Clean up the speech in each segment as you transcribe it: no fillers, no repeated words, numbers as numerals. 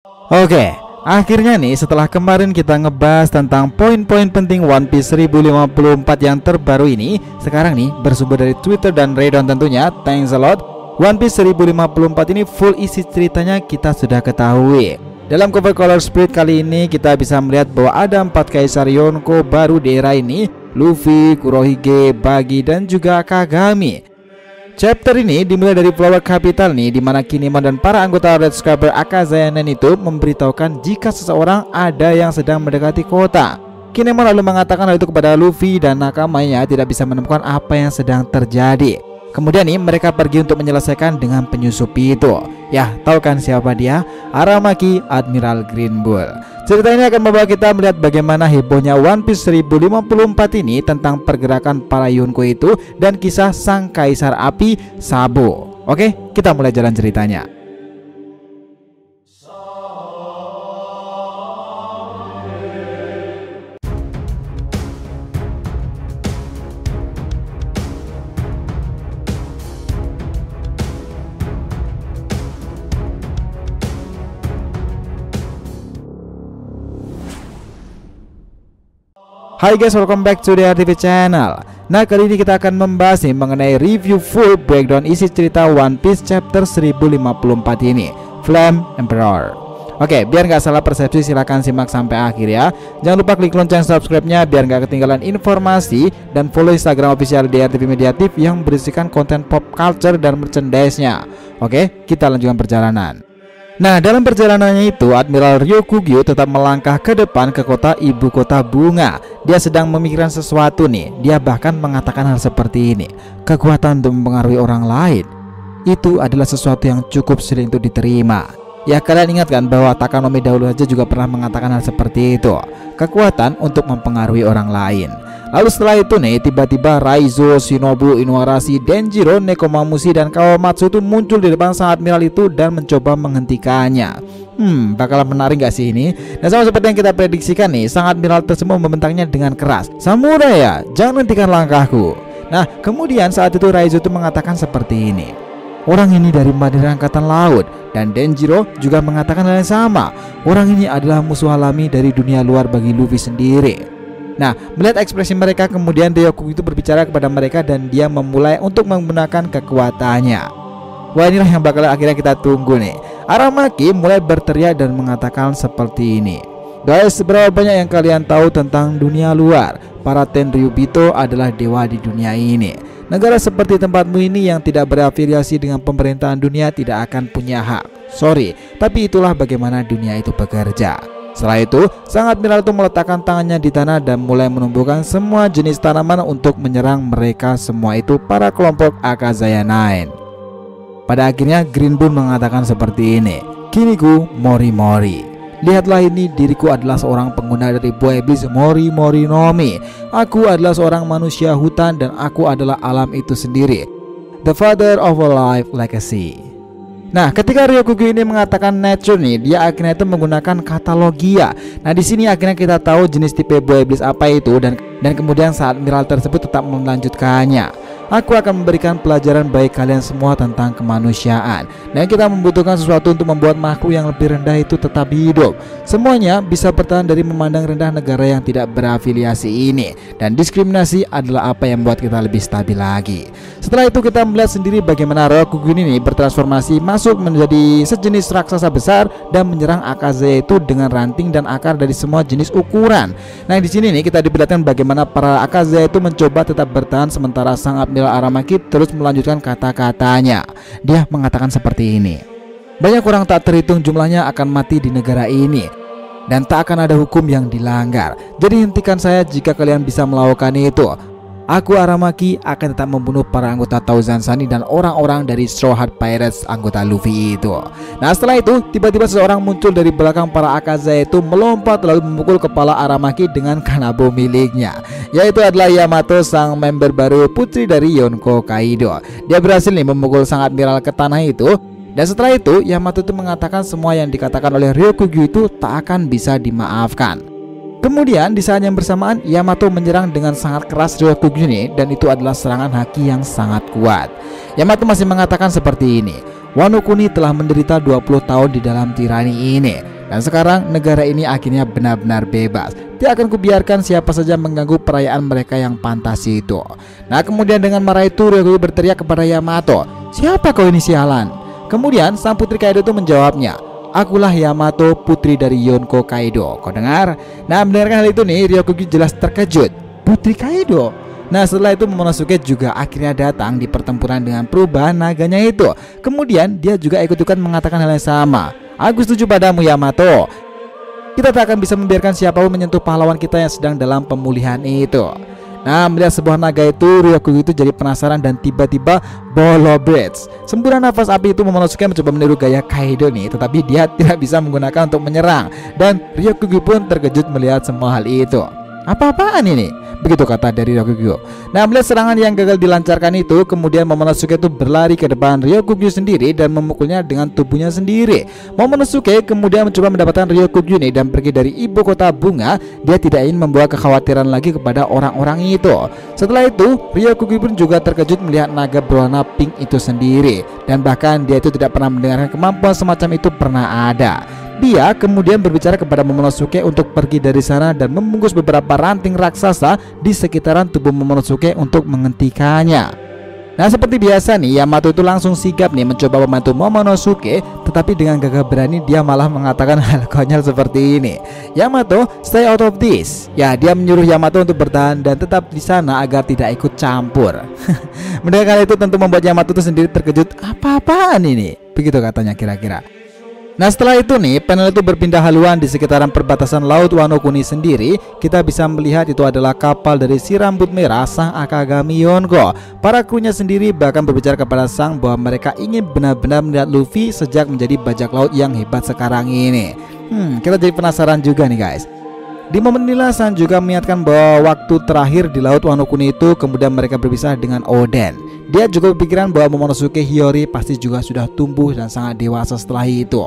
Oke, akhirnya nih setelah kemarin kita ngebahas tentang poin-poin penting One Piece 1054 yang terbaru ini, sekarang nih bersumber dari Twitter dan Reddit tentunya, thanks a lot. One Piece 1054 ini full isi ceritanya kita sudah ketahui. Dalam cover Color Spirit kali ini kita bisa melihat bahwa ada 4 kaisar Yonko baru di era ini, Luffy, Kurohige, Buggy, dan juga Kagami. Chapter ini dimulai dari Flower Capital nih, dimana Kinemon dan para anggota Red Scarper Akazaya Nine itu memberitahukan jika seseorang ada yang sedang mendekati kota. Kinemon lalu mengatakan hal itu kepada Luffy dan nakamanya tidak bisa menemukan apa yang sedang terjadi. Kemudian nih mereka pergi untuk menyelesaikan dengan penyusup itu. Ya, tahu kan siapa dia? Aramaki Admiral Green Bull. Cerita ini akan membawa kita melihat bagaimana hebohnya One Piece 1054 ini tentang pergerakan para Yonko itu dan kisah sang kaisar api Sabo. Oke, kita mulai jalan ceritanya. Hai guys, welcome back to the RTV channel. Nah, kali ini kita akan membahas nih mengenai review full breakdown isi cerita One Piece chapter 1054 ini, Flame Emperor. Oke, biar nggak salah persepsi silahkan simak sampai akhir ya. Jangan lupa klik lonceng subscribe-nya biar nggak ketinggalan informasi, dan follow Instagram official DRTV Mediatif yang berisikan konten pop culture dan merchandise-nya. Oke, kita lanjutkan perjalanan. Nah, dalam perjalanannya itu Admiral Ryokugyu tetap melangkah ke depan ke kota ibu kota bunga. Dia sedang memikirkan sesuatu nih. Dia bahkan mengatakan hal seperti ini: kekuatan untuk mempengaruhi orang lain itu adalah sesuatu yang cukup sering untuk diterima. Ya, kalian ingat kan bahwa Takanomi dahulu saja juga pernah mengatakan hal seperti itu, kekuatan untuk mempengaruhi orang lain. Lalu setelah itu nih, tiba-tiba Raizo, Shinobu, Inuarashi, Denjiro, Nekomamushi, dan Kawamatsu itu muncul di depan sang admiral itu dan mencoba menghentikannya. Bakalan menarik gak sih ini? Dan sama seperti yang kita prediksikan nih, sang admiral tersebut membentaknya dengan keras, "Samurai ya, jangan hentikan langkahku." Nah, kemudian saat itu Raizo itu mengatakan seperti ini: "Orang ini dari Madara Angkatan Laut." Dan Denjiro juga mengatakan hal yang sama. Orang ini adalah musuh alami dari dunia luar bagi Luffy sendiri. Nah, melihat ekspresi mereka, kemudian Ryokugyu itu berbicara kepada mereka dan dia memulai untuk menggunakan kekuatannya. Wah, inilah yang bakal akhirnya kita tunggu nih. Aramaki mulai berteriak dan mengatakan seperti ini: "Guys, seberapa banyak yang kalian tahu tentang dunia luar? Para Tenryubito adalah dewa di dunia ini. Negara seperti tempatmu ini yang tidak berafiliasi dengan pemerintahan dunia tidak akan punya hak. Sorry, tapi itulah bagaimana dunia itu bekerja." Setelah itu, sang admiral itu meletakkan tangannya di tanah dan mulai menumbuhkan semua jenis tanaman untuk menyerang mereka semua itu, para kelompok Akazaya Nine. Pada akhirnya Green Bull mengatakan seperti ini: "Kiniku Mori Mori. Lihatlah ini, diriku adalah seorang pengguna dari buah iblis Mori Mori no Mi. Aku adalah seorang manusia hutan dan aku adalah alam itu sendiri. The father of a life legacy." Nah, ketika Ryokugyu ini mengatakan nature nih, dia akhirnya itu menggunakan kata logia. Nah, di sini akhirnya kita tahu jenis tipe buah iblis apa itu, dan kemudian saat admiral tersebut tetap melanjutkannya: "Aku akan memberikan pelajaran bagi kalian semua tentang kemanusiaan. Dan kita membutuhkan sesuatu untuk membuat makhluk yang lebih rendah itu tetap hidup. Semuanya bisa bertahan dari memandang rendah negara yang tidak berafiliasi ini. Dan diskriminasi adalah apa yang membuat kita lebih stabil lagi." Setelah itu kita melihat sendiri bagaimana Ryokugyu ini bertransformasi masuk menjadi sejenis raksasa besar dan menyerang Akazaya itu dengan ranting dan akar dari semua jenis ukuran. Nah, di sini nih kita diperlihatkan bagaimana para Akazaya itu mencoba tetap bertahan sementara sang Admiral Aramaki terus melanjutkan kata-katanya. Dia mengatakan seperti ini: "Banyak orang tak terhitung jumlahnya akan mati di negara ini, dan tak akan ada hukum yang dilanggar. Jadi hentikan saya jika kalian bisa melakukan itu. Aku Aramaki akan tetap membunuh para anggota Thousand Sunny dan orang-orang dari Straw Hat Pirates anggota Luffy itu." Nah, setelah itu tiba-tiba seseorang muncul dari belakang para Akazaya itu, melompat lalu memukul kepala Aramaki dengan kanabo miliknya, yaitu adalah Yamato, sang member baru putri dari Yonko Kaido. Dia berhasil nih memukul sang admiral ke tanah itu. Dan setelah itu Yamato itu mengatakan semua yang dikatakan oleh Ryokugyu itu tak akan bisa dimaafkan. Kemudian di saat yang bersamaan Yamato menyerang dengan sangat keras Ryokugyu ini, dan itu adalah serangan haki yang sangat kuat. Yamato masih mengatakan seperti ini: Wano Kuni telah menderita 20 tahun di dalam tirani ini. Dan sekarang negara ini akhirnya benar-benar bebas. Dia akan kubiarkan siapa saja mengganggu perayaan mereka yang fantasi itu. Nah kemudian dengan marah itu Ryokugi berteriak kepada Yamato, "Siapa kau ini sialan?" Kemudian sang putri Kaido itu menjawabnya, "Akulah Yamato, putri dari Yonko Kaido." Kau dengar? Nah mendengarkan hal itu nih, Ryokugi jelas terkejut. Putri Kaido? Nah setelah itu Momonosuke juga akhirnya datang di pertempuran dengan perubahan naganya itu. Kemudian dia juga ikut-ikutan mengatakan hal yang sama. "Aku setuju padamu Yamato. Kita tak akan bisa membiarkan siapapun menyentuh pahlawan kita yang sedang dalam pemulihan itu." Nah melihat sebuah naga itu, Ryokugi itu jadi penasaran dan tiba-tiba Bolo Blades. Semburan nafas api itu Momonosuke mencoba meniru gaya Kaido nih, tetapi dia tidak bisa menggunakan untuk menyerang. Dan Ryokugi pun terkejut melihat semua hal itu. "Apa-apaan ini?" begitu kata dari Ryokugi. Nah melihat serangan yang gagal dilancarkan itu, kemudian Momonosuke itu berlari ke depan Ryokugi sendiri dan memukulnya dengan tubuhnya sendiri. Momonosuke kemudian mencoba mendapatkan Ryokugi ini dan pergi dari ibu kota bunga. Dia tidak ingin membawa kekhawatiran lagi kepada orang-orang itu. Setelah itu Ryokugi pun juga terkejut melihat naga berwarna pink itu sendiri, dan bahkan dia itu tidak pernah mendengarkan kemampuan semacam itu pernah ada. Dia kemudian berbicara kepada Momonosuke untuk pergi dari sana dan membungkus beberapa ranting raksasa di sekitaran tubuh Momonosuke untuk menghentikannya. Nah seperti biasa nih, Yamato itu langsung sigap nih mencoba membantu Momonosuke, tetapi dengan gagah berani dia malah mengatakan hal konyol seperti ini. "Yamato, stay out of this." Ya, dia menyuruh Yamato untuk bertahan dan tetap di sana agar tidak ikut campur. Mendengar itu tentu membuat Yamato itu sendiri terkejut. "Apa-apaan ini?" begitu katanya kira-kira. Nah setelah itu nih, panel itu berpindah haluan di sekitaran perbatasan laut Wano Kuni sendiri. Kita bisa melihat itu adalah kapal dari si rambut merah sang Akagami Yonko. Para krunya sendiri bahkan berbicara kepada sang bahwa mereka ingin benar-benar melihat Luffy sejak menjadi bajak laut yang hebat sekarang ini. Kita jadi penasaran juga nih guys. Di momen inilah Sang juga mengingatkan bahwa waktu terakhir di laut Wano Kuni itu kemudian mereka berpisah dengan Oden. Dia juga berpikiran bahwa Momonosuke Hiyori pasti juga sudah tumbuh dan sangat dewasa setelah itu.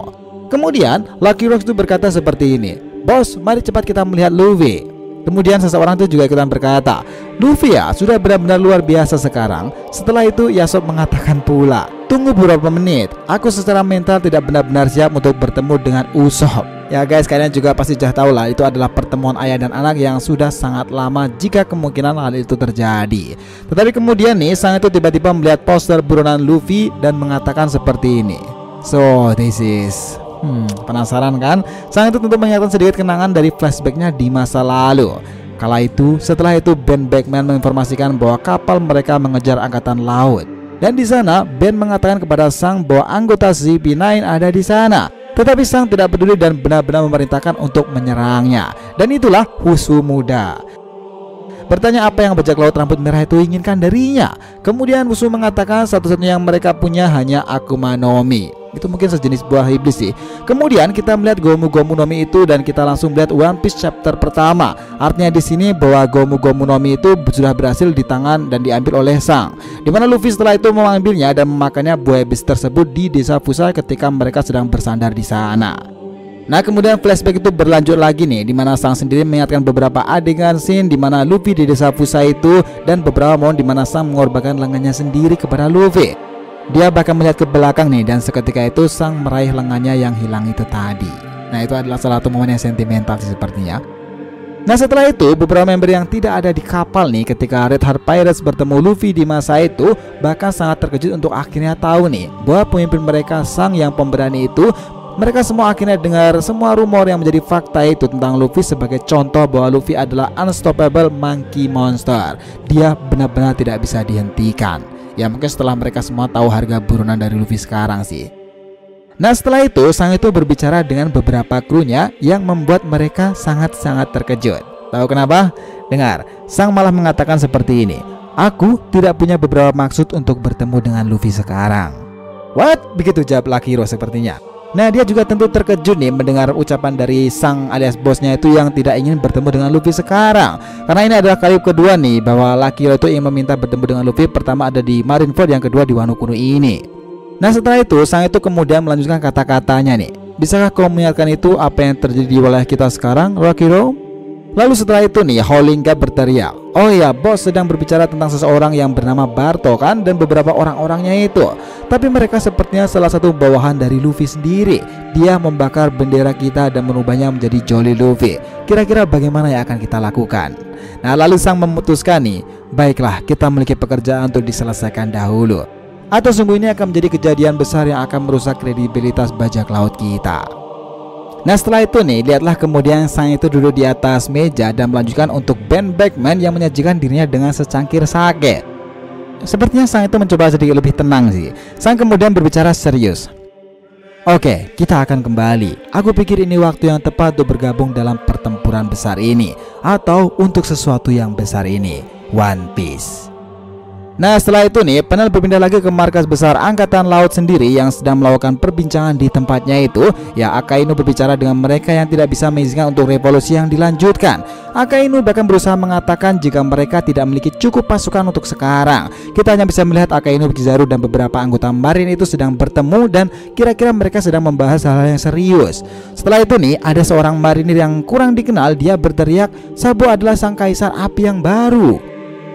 Kemudian Lucky Rocks itu berkata seperti ini, "Bos, mari cepat kita melihat Luffy." Kemudian seseorang itu juga ikutan berkata, "Luffy ya sudah benar-benar luar biasa sekarang." Setelah itu Yasop mengatakan pula, "Tunggu beberapa menit, aku secara mental tidak benar-benar siap untuk bertemu dengan Usopp." Ya guys, kalian juga pasti sudah tahu lah, itu adalah pertemuan ayah dan anak yang sudah sangat lama jika kemungkinan hal itu terjadi. Tetapi kemudian nih, Sang itu tiba-tiba melihat poster buronan Luffy dan mengatakan seperti ini. So this is penasaran kan? Sang itu tentu mengingatkan sedikit kenangan dari flashbacknya di masa lalu. Setelah itu Ben Beckman menginformasikan bahwa kapal mereka mengejar angkatan laut. Dan di sana Ben mengatakan kepada Sang bahwa anggota CP9 ada di sana. Tetapi Sang tidak peduli dan benar-benar memerintahkan untuk menyerangnya. Dan itulah Husu muda. Bertanya apa yang bajak laut rambut merah itu inginkan darinya. Kemudian Husu mengatakan satu-satunya yang mereka punya hanya Akuma no Mi. Itu mungkin sejenis buah iblis sih. Kemudian kita melihat Gomu Gomu no Mi itu dan kita langsung melihat One Piece chapter pertama. Artinya di sini bahwa Gomu Gomu no Mi itu sudah berhasil di tangan dan diambil oleh Sang. Dimana Luffy setelah itu mengambilnya dan memakannya buah iblis tersebut di desa Fusa ketika mereka sedang bersandar di sana. Nah kemudian flashback itu berlanjut lagi nih, dimana Sang sendiri mengingatkan beberapa adegan scene dimana Luffy di desa Fusa itu dan beberapa momen dimana Sang mengorbankan lengannya sendiri kepada Luffy. Dia bahkan melihat ke belakang nih dan seketika itu Sang meraih lengannya yang hilang itu tadi. Nah itu adalah salah satu momen yang sentimental sih sepertinya. Nah setelah itu beberapa member yang tidak ada di kapal nih ketika Red Heart Pirates bertemu Luffy di masa itu bahkan sangat terkejut untuk akhirnya tahu nih bahwa pemimpin mereka Sang yang pemberani itu. Mereka semua akhirnya dengar semua rumor yang menjadi fakta itu tentang Luffy sebagai contoh bahwa Luffy adalah unstoppable monkey monster. Dia benar-benar tidak bisa dihentikan. Ya mungkin setelah mereka semua tahu harga buronan dari Luffy sekarang sih. Nah setelah itu Sang itu berbicara dengan beberapa krunya yang membuat mereka sangat-sangat terkejut. Tahu kenapa? Dengar, Sang malah mengatakan seperti ini, "Aku tidak punya beberapa maksud untuk bertemu dengan Luffy sekarang." What? Begitu jawab Lucky Rose sepertinya. Nah dia juga tentu terkejut nih mendengar ucapan dari Sang alias bosnya itu yang tidak ingin bertemu dengan Luffy sekarang. Karena ini adalah kali kedua nih bahwa Lucky Rose itu ingin meminta bertemu dengan Luffy. Pertama ada di Marineford, yang kedua di Wano Kuni ini. Nah setelah itu Sang itu kemudian melanjutkan kata-katanya nih, "Bisakah kau mengingatkan itu apa yang terjadi di wilayah kita sekarang, Lucky Rose?" Lalu setelah itu nih Howling Gap berteriak, Oh iya, bos sedang berbicara tentang seseorang yang bernama Barto kan, dan beberapa orang-orangnya itu. Tapi mereka sepertinya salah satu bawahan dari Luffy sendiri. Dia membakar bendera kita dan merubahnya menjadi Jolly Luffy. Kira-kira bagaimana yang akan kita lakukan? Nah, lalu sang memutuskan nih, baiklah, kita memiliki pekerjaan untuk diselesaikan dahulu, atau sungguh ini akan menjadi kejadian besar yang akan merusak kredibilitas bajak laut kita. Nah, setelah itu nih, lihatlah kemudian sang itu duduk di atas meja dan melanjutkan untuk Ben Beckman yang menyajikan dirinya dengan secangkir sake. Sepertinya sang itu mencoba sedikit lebih tenang sih. Sang kemudian berbicara serius. Oke, kita akan kembali. Aku pikir ini waktu yang tepat untuk bergabung dalam pertempuran besar ini, atau untuk sesuatu yang besar ini, One Piece. Nah, setelah itu nih, panel berpindah lagi ke markas besar Angkatan Laut sendiri yang sedang melakukan perbincangan di tempatnya itu. Ya, Akainu berbicara dengan mereka yang tidak bisa mengizinkan untuk revolusi yang dilanjutkan. Akainu bahkan berusaha mengatakan jika mereka tidak memiliki cukup pasukan untuk sekarang. Kita hanya bisa melihat Akainu, Kizaru, dan beberapa anggota Marine itu sedang bertemu dan kira-kira mereka sedang membahas hal-hal yang serius. Setelah itu nih, ada seorang marinir yang kurang dikenal. Dia berteriak, Sabo adalah sang kaisar api yang baru.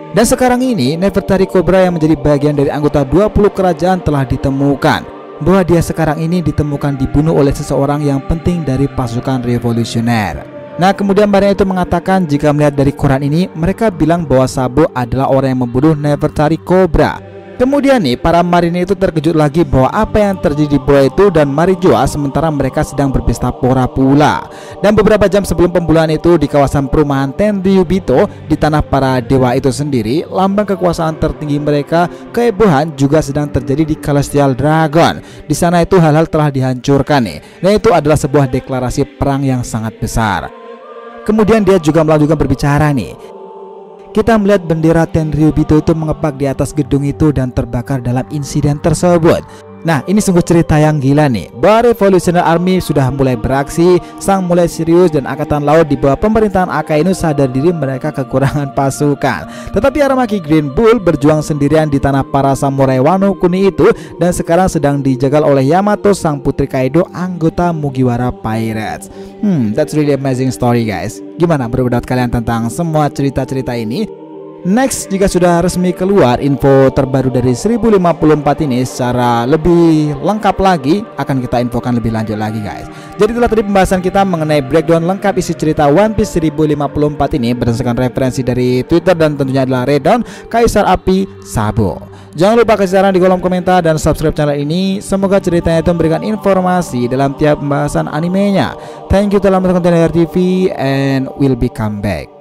Dan sekarang ini Nefertari Cobra yang menjadi bagian dari anggota 20 kerajaan telah ditemukan. Bahwa dia sekarang ini ditemukan dibunuh oleh seseorang yang penting dari pasukan revolusioner. Nah, kemudian Marinir itu mengatakan jika melihat dari koran ini, mereka bilang bahwa Sabo adalah orang yang membunuh Nefertari Cobra. Kemudian nih, para marinir itu terkejut lagi bahwa apa yang terjadi di pulau itu dan Marijoa, sementara mereka sedang berpesta pora pula. Dan beberapa jam sebelum pembunuhan itu di kawasan perumahan Tenryubito di tanah para dewa itu sendiri, lambang kekuasaan tertinggi mereka, kehebohan juga sedang terjadi di Celestial Dragon. Di sana itu hal-hal telah dihancurkan nih. Dan itu adalah sebuah deklarasi perang yang sangat besar. Kemudian dia juga melanjutkan berbicara nih. Kita melihat bendera Tenryubito itu mengepak di atas gedung itu dan terbakar dalam insiden tersebut. Nah, ini sungguh cerita yang gila nih. Bahwa Revolutionary Army sudah mulai beraksi, sang mulai serius, dan angkatan laut di bawah pemerintahan Akainu sadar diri mereka kekurangan pasukan. Tetapi Aramaki Green Bull berjuang sendirian di tanah para samurai Wano Kuni itu dan sekarang sedang dijagal oleh Yamato, sang putri Kaido, anggota Mugiwara Pirates. That's really amazing story guys. Gimana pendapat kalian tentang semua cerita-cerita ini? Next, jika sudah resmi keluar info terbaru dari 1054 ini secara lebih lengkap lagi, akan kita infokan lebih lanjut lagi guys. Jadi itulah tadi pembahasan kita mengenai breakdown lengkap isi cerita One Piece 1054 ini berdasarkan referensi dari Twitter dan tentunya adalah Redon Kaisar Api Sabo. Jangan lupa kasih saran di kolom komentar dan subscribe channel ini. Semoga ceritanya itu memberikan informasi dalam tiap pembahasan animenya. Thank you telah menonton TV and we'll be come back.